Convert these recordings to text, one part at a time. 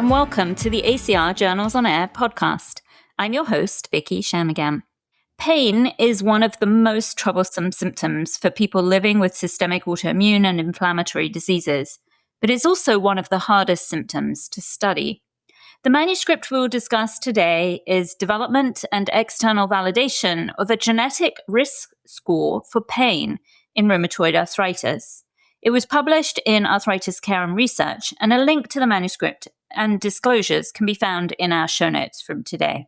and welcome to the ACR Journals on Air podcast. I'm your host, Vicky Shanmugam. Pain is one of the most troublesome symptoms for people living with systemic autoimmune and inflammatory diseases, but it's also one of the hardest symptoms to study. The manuscript we'll discuss today is Development and External Validation of a Genetic Risk Score for Pain in Rheumatoid Arthritis. It was published in Arthritis Care and Research, and a link to the manuscript and disclosures can be found in our show notes from today.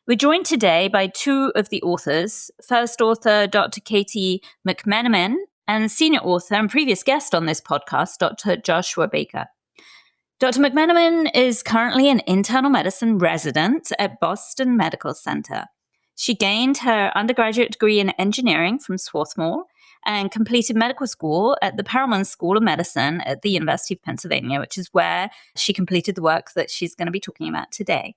We're joined today by two of the authors, first author Dr. Katie McMenamin and senior author and previous guest on this podcast, Dr. Joshua Baker. Dr. McMenamin is currently an internal medicine resident at Boston Medical Center. She gained her undergraduate degree in engineering from Swarthmore and completed medical school at the Perelman School of Medicine at the University of Pennsylvania, which is where she completed the work that she's going to be talking about today.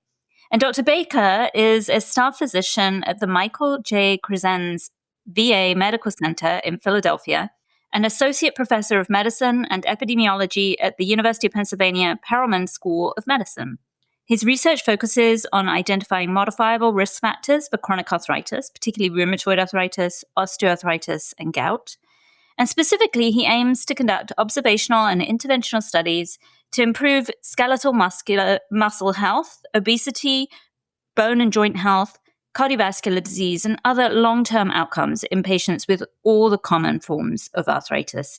And Dr. Baker is a staff physician at the Michael J. Crescenz VA Medical Center in Philadelphia, an associate professor of medicine and epidemiology at the University of Pennsylvania Perelman School of Medicine. His research focuses on identifying modifiable risk factors for chronic arthritis, particularly rheumatoid arthritis, osteoarthritis, and gout. And specifically, he aims to conduct observational and interventional studies to improve skeletal muscle health, obesity, bone and joint health, cardiovascular disease, and other long-term outcomes in patients with all the common forms of arthritis.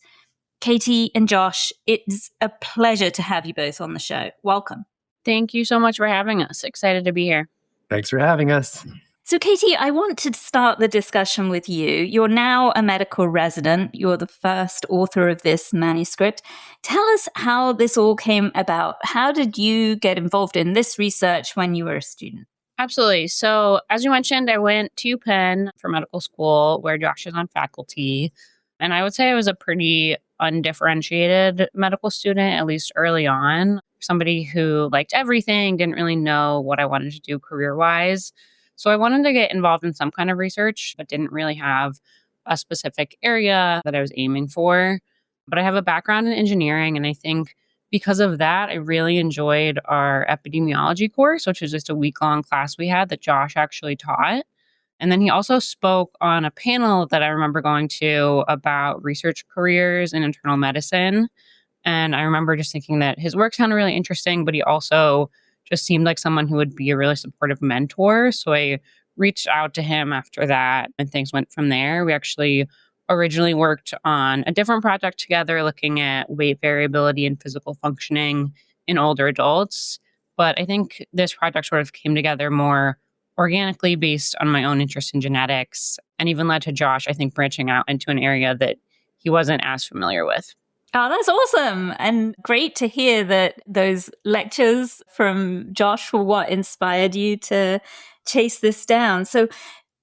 Katie and Josh, it's a pleasure to have you both on the show. Welcome. Thank you so much for having us. Excited to be here. Thanks for having us. So, Katie, I want to start the discussion with you. You're now a medical resident. You're the first author of this manuscript. Tell us how this all came about. How did you get involved in this research when you were a student? Absolutely. So, as you mentioned, I went to Penn for medical school where Josh is on faculty. And I would say I was a pretty undifferentiated medical student, at least early on. Somebody who liked everything, didn't really know what I wanted to do career-wise. So I wanted to get involved in some kind of research, but didn't really have a specific area that I was aiming for. But I have a background in engineering, and I think because of that, I really enjoyed our epidemiology course, which was just a week-long class we had that Josh actually taught. And then he also spoke on a panel that I remember going to about research careers in internal medicine. And I remember just thinking that his work sounded really interesting, but he also just seemed like someone who would be a really supportive mentor. So I reached out to him after that, and things went from there. We actually originally worked on a different project together looking at weight variability and physical functioning in older adults. But I think this project sort of came together more organically based on my own interest in genetics, and even led to Josh, I think, branching out into an area that he wasn't as familiar with. Oh, that's awesome. And great to hear that those lectures from Josh were what inspired you to chase this down. So,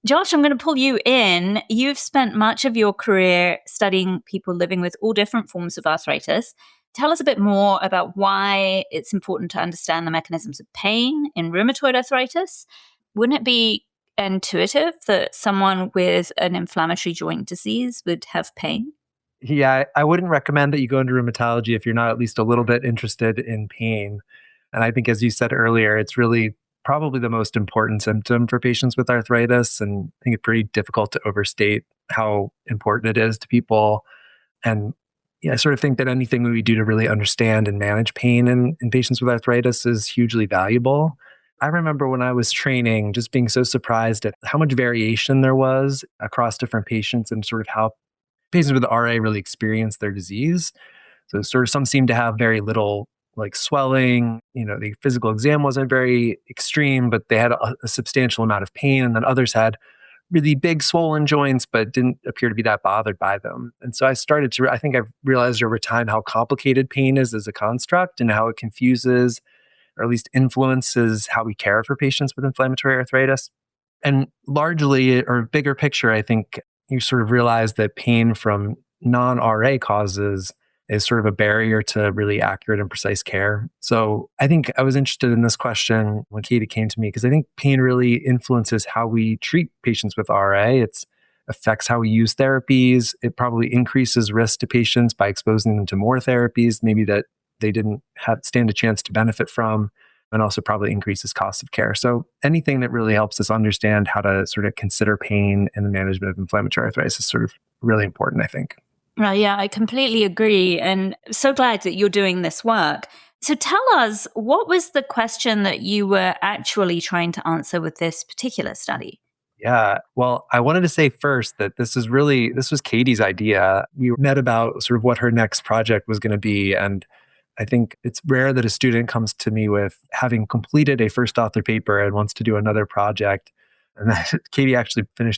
Josh, I'm going to pull you in. You've spent much of your career studying people living with all different forms of arthritis. Tell us a bit more about why it's important to understand the mechanisms of pain in rheumatoid arthritis. Wouldn't it be intuitive that someone with an inflammatory joint disease would have pain? Yeah, I wouldn't recommend that you go into rheumatology if you're not at least a little bit interested in pain. And I think, as you said earlier, it's really probably the most important symptom for patients with arthritis. And I think it's pretty difficult to overstate how important it is to people. And yeah, I sort of think that anything we do to really understand and manage pain in patients with arthritis is hugely valuable. I remember when I was training, just being so surprised at how much variation there was across different patients and sort of how patients with RA really experience their disease. So sort of some seem to have very little like swelling, the physical exam wasn't very extreme, but they had a substantial amount of pain. And then others had really big swollen joints, but didn't appear to be that bothered by them. And so I think I've realized over time how complicated pain is as a construct and how it confuses or at least influences how we care for patients with inflammatory arthritis. And largely, or bigger picture, I think you sort of realize that pain from non-RA causes is sort of a barrier to really accurate and precise care. So I think I was interested in this question when Katie came to me, because I think pain really influences how we treat patients with RA. It affects how we use therapies. It probably increases risk to patients by exposing them to more therapies, maybe that they didn't stand a chance to benefit from, and also probably increases costs of care. So anything that really helps us understand how to sort of consider pain in the management of inflammatory arthritis is sort of really important, I think. Well, yeah, I completely agree. And so glad that you're doing this work. So tell us, what was the question that you were actually trying to answer with this particular study? Yeah. Well, I wanted to say first that this was Katie's idea. We met about sort of what her next project was going to be. And I think it's rare that a student comes to me with having completed a first author paper and wants to do another project. And Katie actually has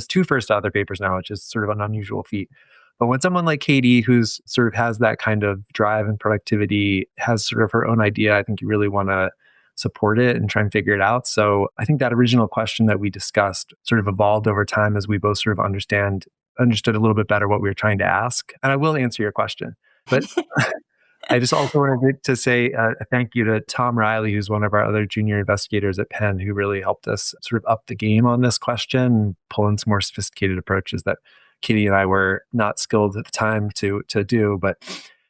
two first author papers now, which is sort of an unusual feat. But when someone like Katie, who's sort of has that kind of drive and productivity, has sort of her own idea, I think you really want to support it and try and figure it out. So I think that original question that we discussed sort of evolved over time as we both sort of understood a little bit better what we were trying to ask. And I will answer your question. But I just also wanted to say a thank you to Tom Riley, who's one of our other junior investigators at Penn, who really helped us sort of up the game on this question and pull in some more sophisticated approaches that Katie and I were not skilled at the time to do. But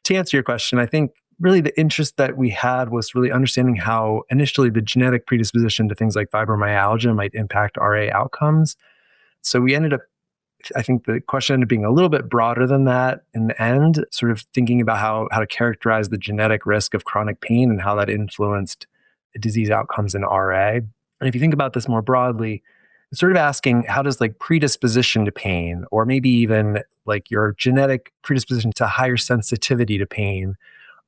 to answer your question, I think really the interest that we had was really understanding how initially the genetic predisposition to things like fibromyalgia might impact RA outcomes. So we ended up, I think the question ended up being a little bit broader than that in the end, sort of thinking about how to characterize the genetic risk of chronic pain and how that influenced disease outcomes in RA. And if you think about this more broadly, it's sort of asking, how does like predisposition to pain, or maybe even like your genetic predisposition to higher sensitivity to pain,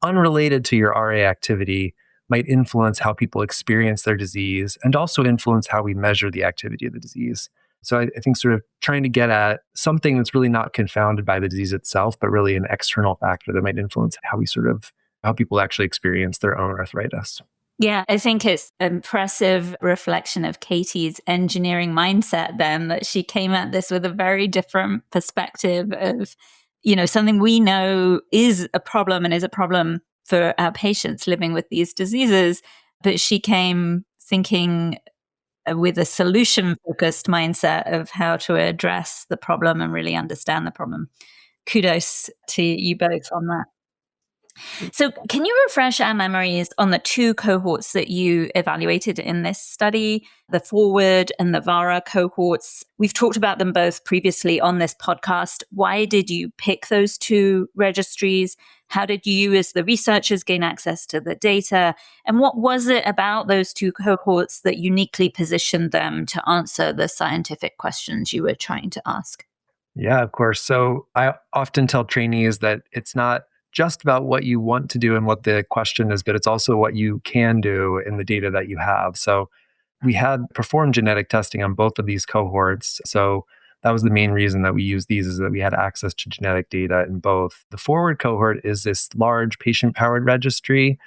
unrelated to your RA activity, might influence how people experience their disease and also influence how we measure the activity of the disease. So I think sort of trying to get at something that's really not confounded by the disease itself, but really an external factor that might influence how people actually experience their own arthritis. Yeah, I think it's an impressive reflection of Katie's engineering mindset then, that she came at this with a very different perspective of, something we know is a problem and is a problem for our patients living with these diseases. But she came thinking with a solution-focused mindset of how to address the problem and really understand the problem. Kudos to you both on that. So can you refresh our memories on the two cohorts that you evaluated in this study, the FORWARD and the VARA cohorts? We've talked about them both previously on this podcast. Why did you pick those two registries? How did you as the researchers gain access to the data? And what was it about those two cohorts that uniquely positioned them to answer the scientific questions you were trying to ask? Yeah, of course. So I often tell trainees that it's not just about what you want to do and what the question is, but it's also what you can do in the data that you have. So we had performed genetic testing on both of these cohorts. So that was the main reason that we used these, is that we had access to genetic data in both. The FORWARD cohort is this large patient-powered registry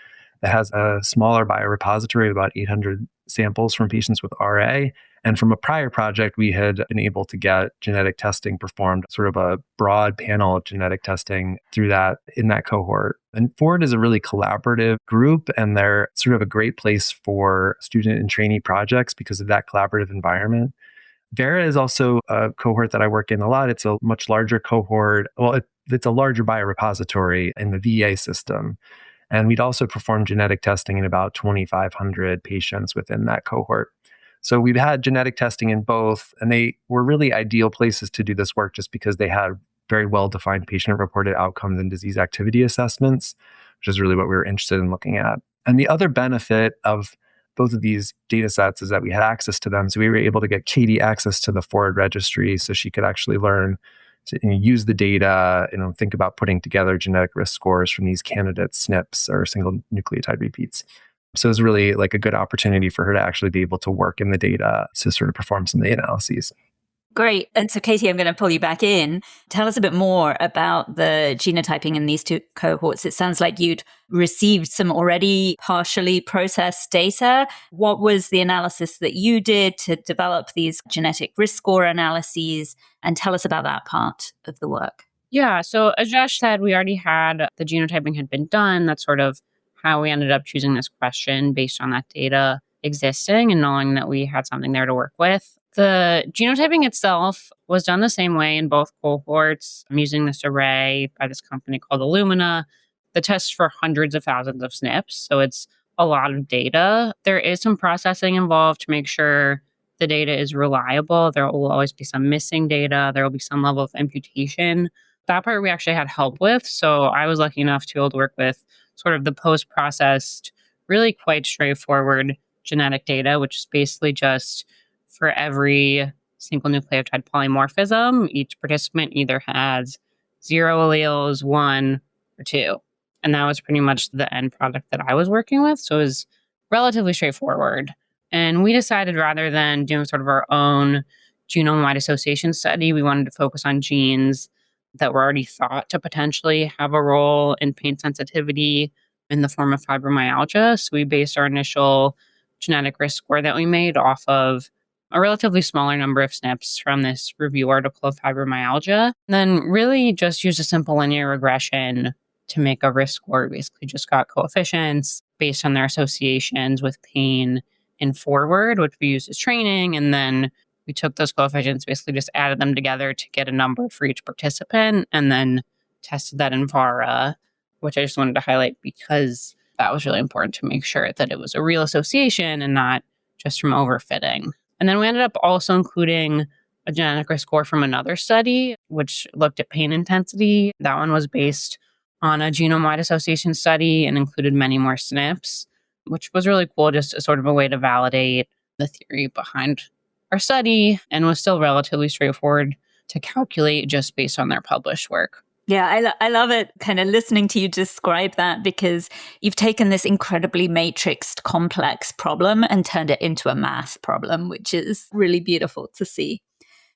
that has a smaller biorepository of about 800 samples from patients with RA. And from a prior project, we had been able to get genetic testing performed, sort of a broad panel of genetic testing in that cohort. And FORWARD is a really collaborative group, and they're sort of a great place for student and trainee projects because of that collaborative environment. VARA is also a cohort that I work in a lot. It's a much larger cohort. Well, it's a larger biorepository in the VA system. And we'd also performed genetic testing in about 2,500 patients within that cohort. So we've had genetic testing in both, and they were really ideal places to do this work just because they had very well-defined patient-reported outcomes and disease activity assessments, which is really what we were interested in looking at. And the other benefit of both of these data sets is that we had access to them. So we were able to get Katie access to the FORWARD registry so she could actually learn to use the data, think about putting together genetic risk scores from these candidate SNPs or single nucleotide repeats. So it was really like a good opportunity for her to actually be able to work in the data to sort of perform some of the analyses. Great. And so, Katie, I'm going to pull you back in. Tell us a bit more about the genotyping in these two cohorts. It sounds like you'd received some already partially processed data. What was the analysis that you did to develop these genetic risk score analyses? And tell us about that part of the work. Yeah. So as Josh said, we already had the genotyping had been done. That's sort of how we ended up choosing this question based on that data existing and knowing that we had something there to work with. The genotyping itself was done the same way in both cohorts. I'm using this array by this company called Illumina. the test for hundreds of thousands of SNPs. So it's a lot of data. There is some processing involved to make sure the data is reliable. There will always be some missing data. There will be some level of imputation. That part we actually had help with. So I was lucky enough to be able to work with sort of the post-processed, really quite straightforward genetic data, which is basically just for every single nucleotide polymorphism, each participant either has 0 alleles, 1, or 2. And that was pretty much the end product that I was working with. So it was relatively straightforward. And we decided rather than doing sort of our own genome-wide association study, we wanted to focus on genes that were already thought to potentially have a role in pain sensitivity in the form of fibromyalgia. So we based our initial genetic risk score that we made off of a relatively smaller number of SNPs from this review article of fibromyalgia. And then really just used a simple linear regression to make a risk score. We basically just got coefficients based on their associations with pain in FORWARD, which we used as training. And then we took those coefficients, basically just added them together to get a number for each participant, and then tested that in VARA, which I just wanted to highlight because that was really important to make sure that it was a real association and not just from overfitting. And then we ended up also including a genetic risk score from another study, which looked at pain intensity. That one was based on a genome-wide association study and included many more SNPs, which was really cool, just as sort of a way to validate the theory behind our study, and was still relatively straightforward to calculate just based on their published work. Yeah, I love it kind of listening to you describe that, because you've taken this incredibly matrixed, complex problem and turned it into a math problem, which is really beautiful to see.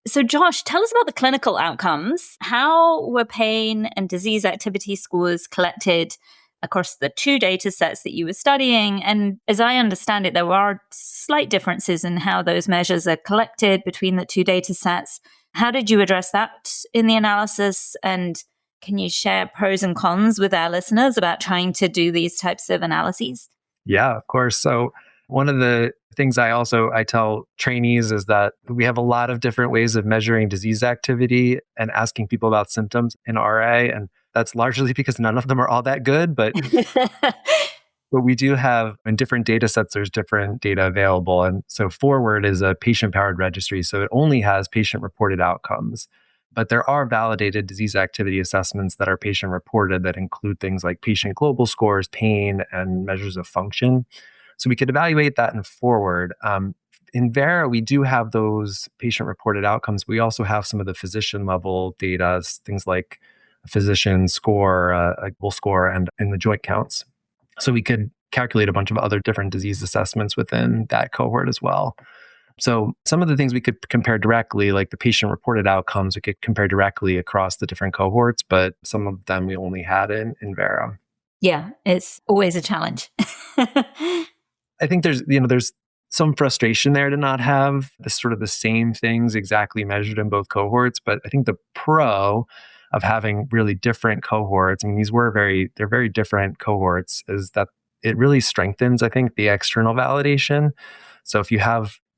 So Josh, tell us about the clinical outcomes. How were pain and disease activity scores collected across the 2 data sets that you were studying? And as I understand it, there are slight differences in how those measures are collected between the 2 data sets. How did you address that in the analysis? And can you share pros and cons with our listeners about trying to do these types of analyses? Yeah, of course. So one of the things I tell trainees is that we have a lot of different ways of measuring disease activity and asking people about symptoms in RA. And that's largely because none of them are all that good, but we do have, in different data sets, there's different data available. And so FORWARD is a patient-powered registry, so it only has patient-reported outcomes. But there are validated disease activity assessments that are patient-reported that include things like patient global scores, pain, and measures of function. So we could evaluate that in FORWARD. In VARA, we do have those patient-reported outcomes. We also have some of the physician-level data, things like a physician score, a global score, and in the joint counts. So we could calculate a bunch of other different disease assessments within that cohort as well. So some of the things we could compare directly, like the patient-reported outcomes, we could compare directly across the different cohorts, but some of them we only had in VARA. Yeah, it's always a challenge. I think there's some frustration there to not have the same things exactly measured in both cohorts. But I think the pro of having really different cohorts, I mean, they're very different cohorts, is that it really strengthens, I think, the external validation. So if you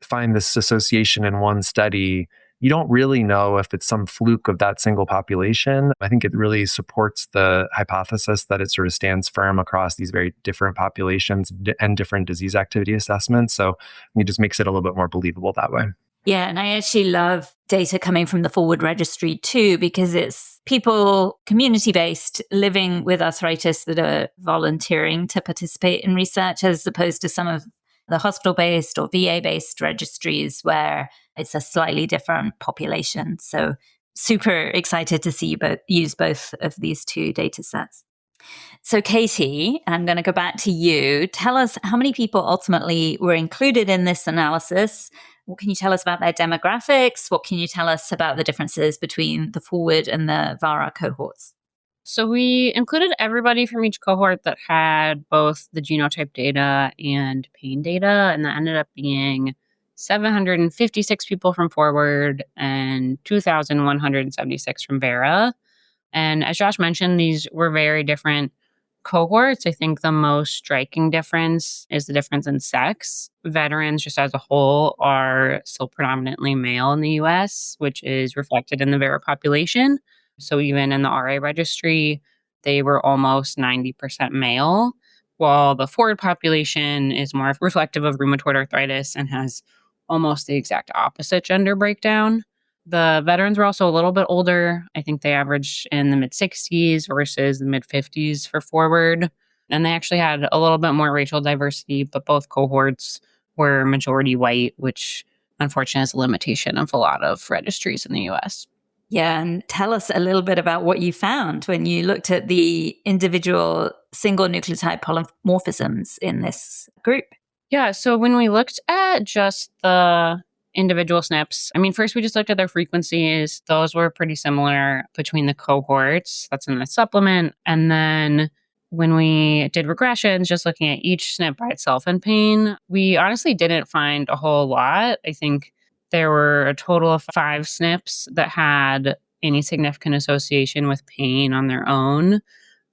find this association in one study, you don't really know if it's some fluke of that single population. I think it really supports the hypothesis that it sort of stands firm across these very different populations and different disease activity assessments. So it just makes it a little bit more believable that way. Yeah, and I actually love data coming from the FORWARD registry too, because it's people community-based living with arthritis that are volunteering to participate in research, as opposed to some of the hospital-based or VA-based registries where it's a slightly different population. So super excited to see you use both of these 2 data sets. So Katie, I'm going to go back to you. Tell us how many people ultimately were included in this analysis. What can you tell us about their demographics? What can you tell us about the differences between the FORWARD and the VARA cohorts? So we included everybody from each cohort that had both the genotype data and pain data, and that ended up being 756 people from FORWARD and 2,176 from VARA. And as Josh mentioned, these were very different cohorts. I think the most striking difference is the difference in sex. Veterans, just as a whole, are still predominantly male in the US, which is reflected in the VARA population. So even in the RA registry, they were almost 90% male, while the FORWARD population is more reflective of rheumatoid arthritis and has almost the exact opposite gender breakdown. The veterans were also a little bit older. I think they averaged in the mid-60s versus the mid-50s for FORWARD. And they actually had a little bit more racial diversity, but both cohorts were majority white, which unfortunately is a limitation of a lot of registries in the US. Yeah, and tell us a little bit about what you found when you looked at the individual single nucleotide polymorphisms in this group. Yeah, so when we looked at just the individual SNPs, I mean, first we just looked at their frequencies. Those were pretty similar between the cohorts. That's in the supplement. And then when we did regressions, just looking at each SNP by itself in pain, we honestly didn't find a whole lot. I think there were a total of 5 SNPs that had any significant association with pain on their own,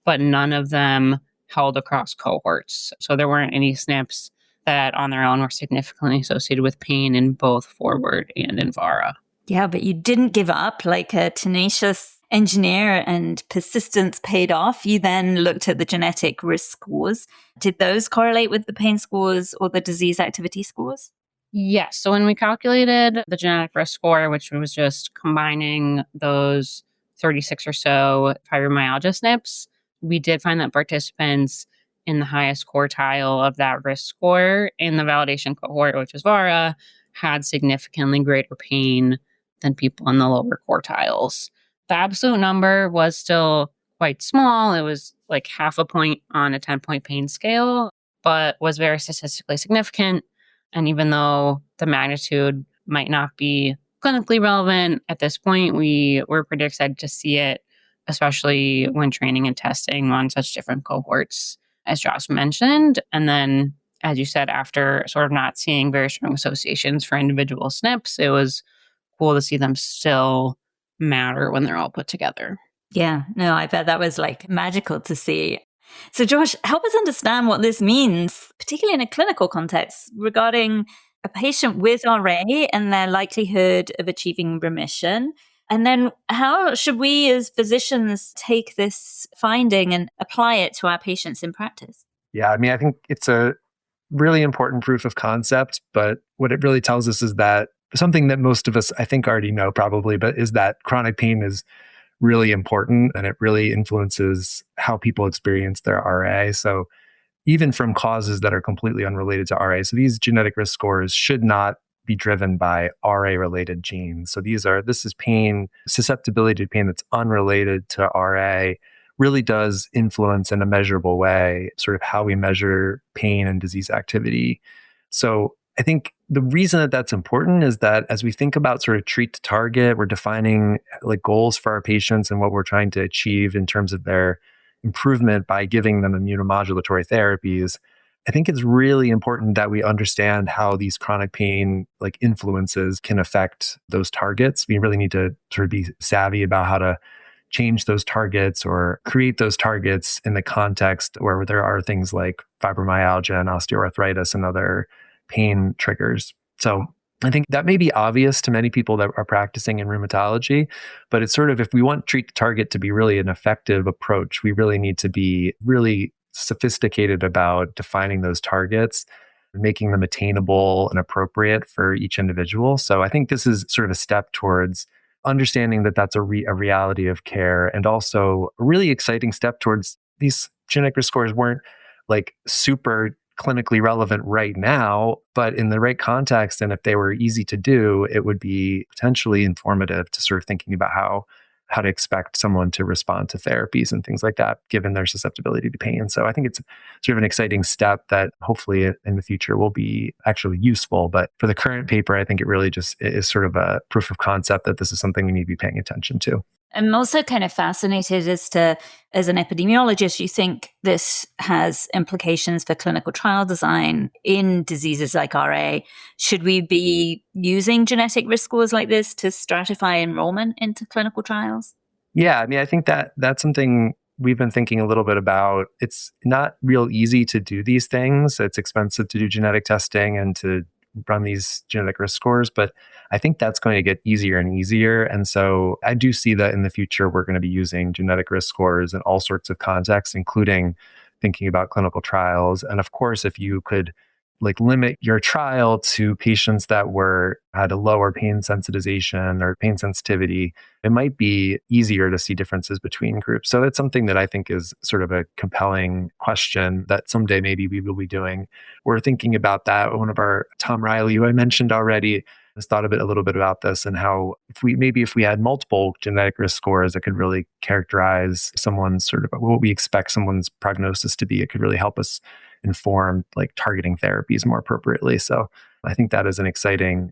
but none of them held across cohorts. So there weren't any SNPs that on their own were significantly associated with pain in both FORWARD and in VARA. Yeah, but you didn't give up. Like a tenacious engineer and persistence paid off. You then looked at the genetic risk scores. Did those correlate with the pain scores or the disease activity scores? Yes. So when we calculated the genetic risk score, which was just combining those 36 or so fibromyalgia SNPs, we did find that participants in the highest quartile of that risk score in the validation cohort, which was VARA, had significantly greater pain than people in the lower quartiles. The absolute number was still quite small. It was like half a point on a 10-point pain scale, but was very statistically significant. And even though the magnitude might not be clinically relevant at this point, we were pretty excited to see it, especially when training and testing on such different cohorts, as Josh mentioned. And then, as you said, after sort of not seeing very strong associations for individual SNPs, it was cool to see them still matter when they're all put together. Yeah, no, I bet that was like magical to see. So Josh, help us understand what this means, particularly in a clinical context, regarding a patient with RA and their likelihood of achieving remission. And then how should we as physicians take this finding and apply it to our patients in practice? Yeah, I mean, I think it's a really important proof of concept, but what it really tells us is that something that most of us, I think, already know probably, but is that chronic pain is really important and it really influences how people experience their RA. So even from causes that are completely unrelated to RA. So these genetic risk scores should not be driven by RA-related genes. So this is pain, susceptibility to pain that's unrelated to RA really does influence in a measurable way sort of how we measure pain and disease activity. So I think the reason that that's important is that as we think about sort of treat to target, we're defining like goals for our patients and what we're trying to achieve in terms of their improvement by giving them immunomodulatory therapies. I think it's really important that we understand how these chronic pain like influences can affect those targets. We really need to sort of be savvy about how to change those targets or create those targets in the context where there are things like fibromyalgia and osteoarthritis and other pain triggers. So I think that may be obvious to many people that are practicing in rheumatology, but it's sort of, if we want treat to target to be really an effective approach, we really need to be really sophisticated about defining those targets, making them attainable and appropriate for each individual. So I think this is sort of a step towards understanding that that's a reality of care, and also a really exciting step towards these genetic risk scores weren't like super clinically relevant right now, but in the right context, and if they were easy to do, it would be potentially informative to sort of thinking about how to expect someone to respond to therapies and things like that, given their susceptibility to pain. So I think it's sort of an exciting step that hopefully in the future will be actually useful. But for the current paper, I think it really just is sort of a proof of concept that this is something we need to be paying attention to. I'm also kind of fascinated as to, as an epidemiologist, you think this has implications for clinical trial design in diseases like RA. Should we be using genetic risk scores like this to stratify enrollment into clinical trials? Yeah, I mean, I think that that's something we've been thinking a little bit about. It's not real easy to do these things. It's expensive to do genetic testing and to run these genetic risk scores, but I think that's going to get easier and easier. And so I do see that in the future, we're going to be using genetic risk scores in all sorts of contexts, including thinking about clinical trials. And of course, if you could limit your trial to patients that had a lower pain sensitization or pain sensitivity, it might be easier to see differences between groups. So it's something that I think is sort of a compelling question that someday maybe we will be doing. We're thinking about that. One of our, Tom Riley, who I mentioned already, has thought a little bit about this and how if we had multiple genetic risk scores that could really characterize someone's sort of what we expect someone's prognosis to be, it could really help us inform targeting therapies more appropriately. So I think that is an exciting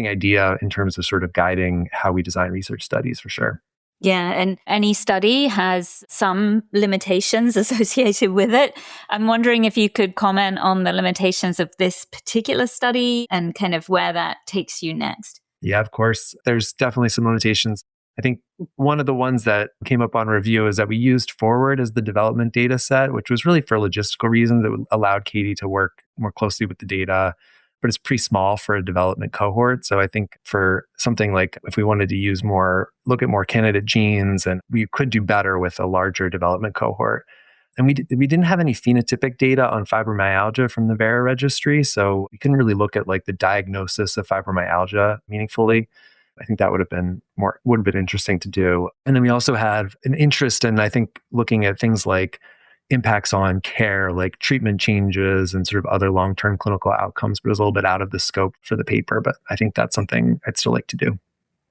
idea in terms of sort of guiding how we design research studies for sure. Yeah, and any study has some limitations associated with it. I'm wondering if you could comment on the limitations of this particular study and kind of where that takes you next. Yeah, of course. There's definitely some limitations. I think one of the ones that came up on review is that we used FORWARD as the development data set, which was really for logistical reasons. It allowed Katie to work more closely with the data, but it's pretty small for a development cohort. So I think for something like if we wanted to look at more candidate genes, and we could do better with a larger development cohort. And we didn't have any phenotypic data on fibromyalgia from the VARA registry. So we couldn't really look at the diagnosis of fibromyalgia meaningfully. I think that would have been interesting to do. And then we also have an interest in, I think, looking at things like impacts on care, like treatment changes and sort of other long-term clinical outcomes, but it was a little bit out of the scope for the paper. But I think that's something I'd still like to do.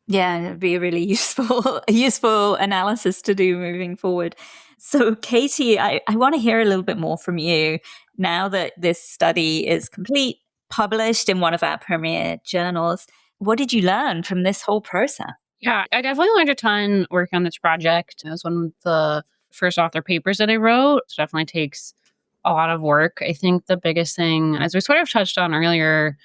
Yeah, it'd be a really useful analysis to do moving forward. So Katie, I want to hear a little bit more from you now that this study is complete, published in one of our premier journals. What did you learn from this whole process? Yeah, I definitely learned a ton working on this project. It was one of the first author papers that I wrote. It definitely takes a lot of work. I think the biggest thing, as we sort of touched on earlier,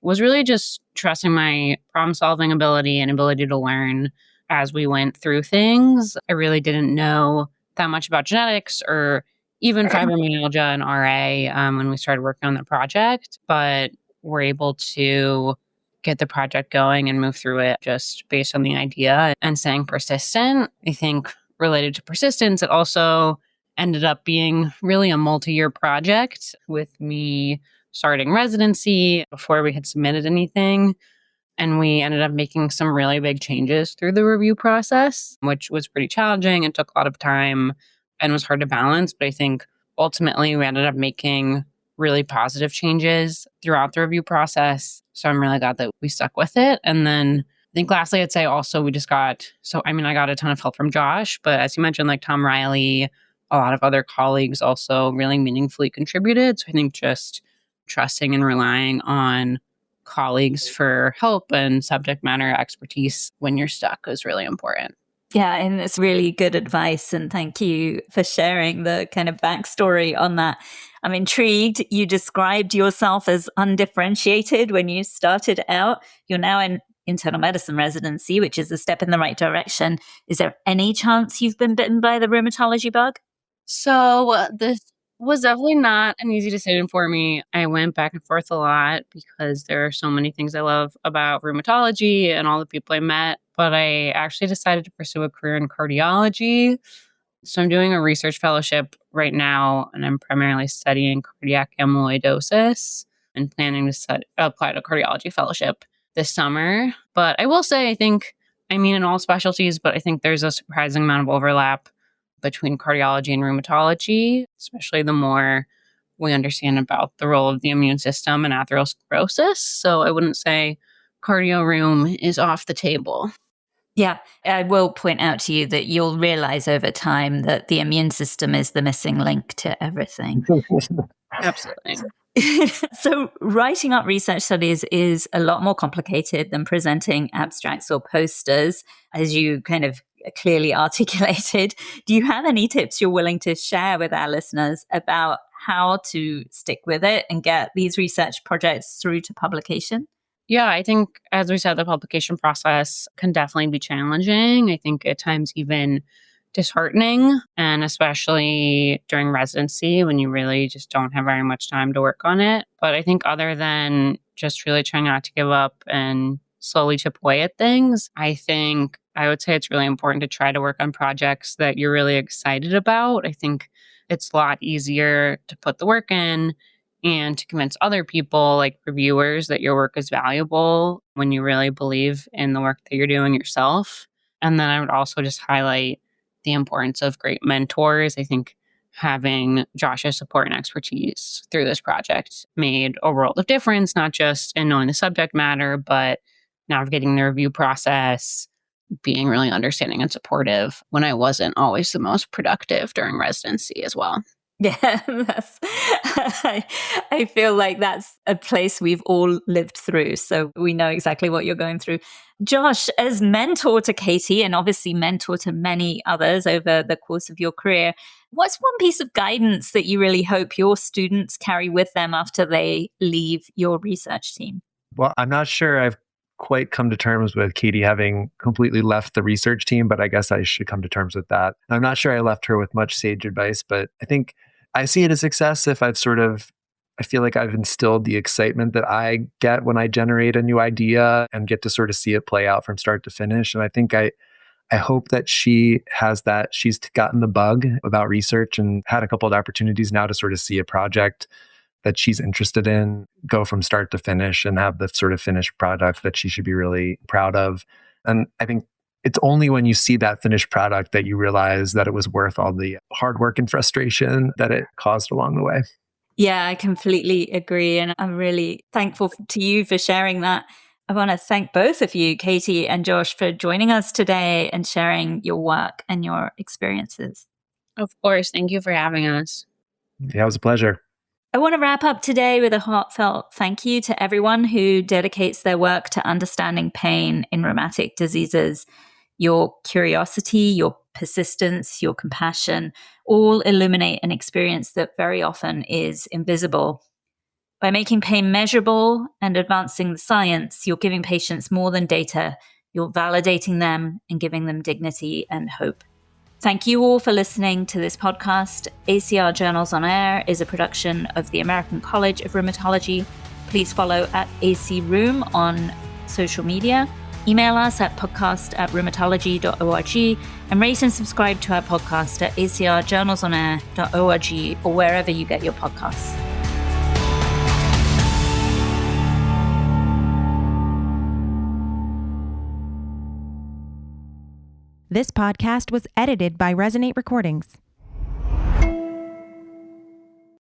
was really just trusting my problem-solving ability and ability to learn as we went through things. I really didn't know that much about genetics or even fibromyalgia and RA when we started working on the project, but we're able to get the project going and move through it just based on the idea and staying persistent. I think related to persistence, it also ended up being really a multi-year project with me starting residency before we had submitted anything. And we ended up making some really big changes through the review process, which was pretty challenging and took a lot of time and was hard to balance. But I think ultimately we ended up making really positive changes throughout the review process. So I'm really glad that we stuck with it. And then I think lastly, I'd say also I got a ton of help from Josh, but as you mentioned, Tom Riley, a lot of other colleagues also really meaningfully contributed. So I think just trusting and relying on colleagues for help and subject matter expertise when you're stuck is really important. Yeah, and it's really good advice. And thank you for sharing the kind of backstory on that. I'm intrigued. You described yourself as undifferentiated when you started out. You're now in internal medicine residency, which is a step in the right direction. Is there any chance you've been bitten by the rheumatology bug? So this was definitely not an easy decision for me. I went back and forth a lot because there are so many things I love about rheumatology and all the people I met, but I actually decided to pursue a career in cardiology. So I'm doing a research fellowship right now, and I'm primarily studying cardiac amyloidosis and planning to apply to cardiology fellowship this summer. But I will say, in all specialties, but I think there's a surprising amount of overlap between cardiology and rheumatology, especially the more we understand about the role of the immune system and atherosclerosis. So I wouldn't say cardio-rheum is off the table. Yeah, I will point out to you that you'll realize over time that the immune system is the missing link to everything. Absolutely. So writing up research studies is a lot more complicated than presenting abstracts or posters, as you kind of clearly articulated. Do you have any tips you're willing to share with our listeners about how to stick with it and get these research projects through to publication? Yeah, I think, as we said, the publication process can definitely be challenging. I think at times even disheartening, and especially during residency when you really just don't have very much time to work on it. But I think other than just really trying not to give up and slowly chip away at things, I think I would say it's really important to try to work on projects that you're really excited about. I think it's a lot easier to put the work in and to convince other people, like reviewers, that your work is valuable when you really believe in the work that you're doing yourself. And then I would also just highlight the importance of great mentors. I think having Josh's support and expertise through this project made a world of difference, not just in knowing the subject matter, but navigating the review process, being really understanding and supportive when I wasn't always the most productive during residency as well. Yeah, I feel like that's a place we've all lived through. So we know exactly what you're going through. Josh, as mentor to Katie and obviously mentor to many others over the course of your career, what's one piece of guidance that you really hope your students carry with them after they leave your research team? Well, I'm not sure I've quite come to terms with Katie having completely left the research team, but I guess I should come to terms with that. I'm not sure I left her with much sage advice, but I think I see it as success if I feel like I've instilled the excitement that I get when I generate a new idea and get to sort of see it play out from start to finish. And I think I hope that she has that. She's gotten the bug about research and had a couple of opportunities now to sort of see a project that she's interested in go from start to finish and have the sort of finished product that she should be really proud of. And I think it's only when you see that finished product that you realize that it was worth all the hard work and frustration that it caused along the way. Yeah, I completely agree. And I'm really thankful to you for sharing that. I want to thank both of you, Katie and Josh, for joining us today and sharing your work and your experiences. Of course. Thank you for having us. Yeah, it was a pleasure. I want to wrap up today with a heartfelt thank you to everyone who dedicates their work to understanding pain in rheumatic diseases. Your curiosity, your persistence, your compassion all illuminate an experience that very often is invisible. By making pain measurable and advancing the science, you're giving patients more than data. You're validating them and giving them dignity and hope. Thank you all for listening to this podcast. ACR Journals on Air is a production of the American College of Rheumatology. Please follow at ACRheum on social media. Email us at podcast@rheumatology.org and rate and subscribe to our podcast at acrjournalsonair.org or wherever you get your podcasts. This podcast was edited by Resonate Recordings.